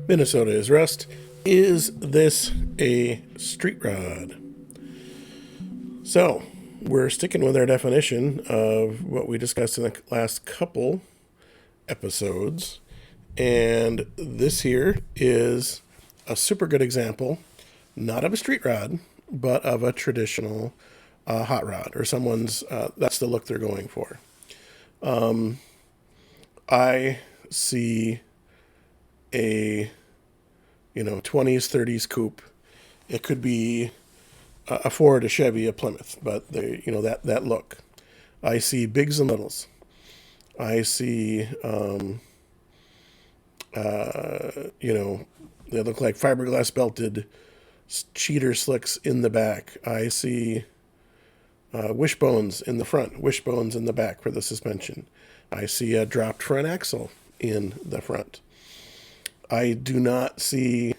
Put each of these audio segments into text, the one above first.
Minnesota is rust. Is this a street rod? So, we're sticking with our definition of what we discussed in the last couple episodes. And this here is a super good example, not of a street rod, but of a traditional hot rod, or someone's, that's the look they're going for. I see a 20s 30s coupe. It could be a Ford, a Chevy, a Plymouth, but that look. I see bigs and littles. I see they look like fiberglass belted cheater slicks in the back. I see wishbones in the front, wishbones in the back for the suspension. I see a dropped front axle in the front. I do not see,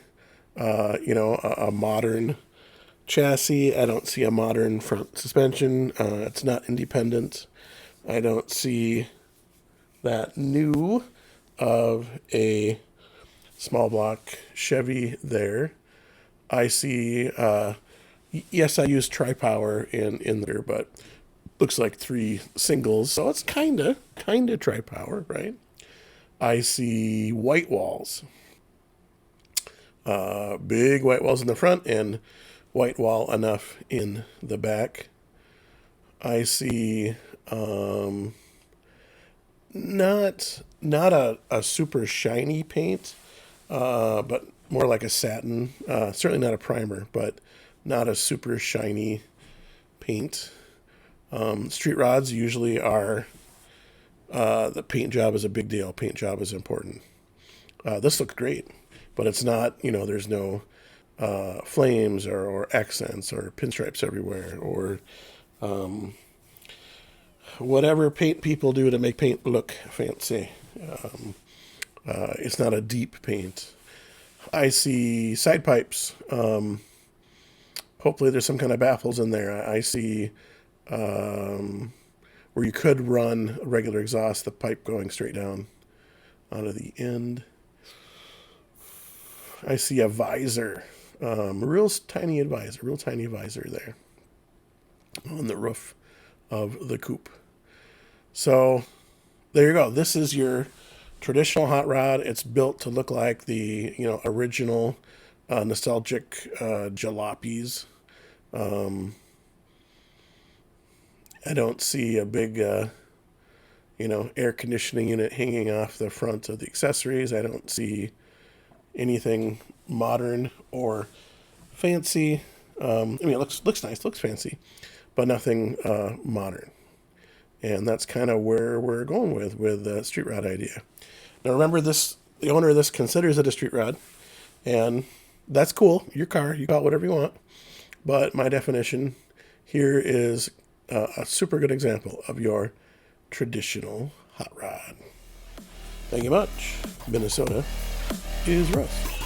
a modern chassis. I don't see a modern front suspension. It's not independent. I don't see that new of a small block Chevy there. I see, yes, I use tri-power in there, but looks like three singles, so it's kinda tri-power, right? I see white walls, big white walls in the front and white wall enough in the back. I see not a super shiny paint, but more like a satin. Certainly not a primer, but not a super shiny paint. Street rods usually are, the paint job is a big deal. Paint job is important. This looks great, but it's not, there's no flames or accents or pinstripes everywhere or whatever paint people do to make paint look fancy. It's not a deep paint. I see side pipes. Hopefully there's some kind of baffles in there. I see where you could run a regular exhaust, the pipe going straight down onto the end. I see a visor, real tiny visor there on the roof of the coupe. So there you go. This is your traditional hot rod. It's built to look like the original nostalgic jalopies. I don't see a big air conditioning unit hanging off the front of the accessories. I don't see anything modern or fancy. It looks nice, looks fancy, but nothing modern. And that's kind of where we're going with the street rod idea. Now remember this: the owner of this considers it a street rod, and that's cool. Your car, you call it whatever you want. But my definition here is a super good example of your traditional hot rod. Thank you much. Minnesota is rust.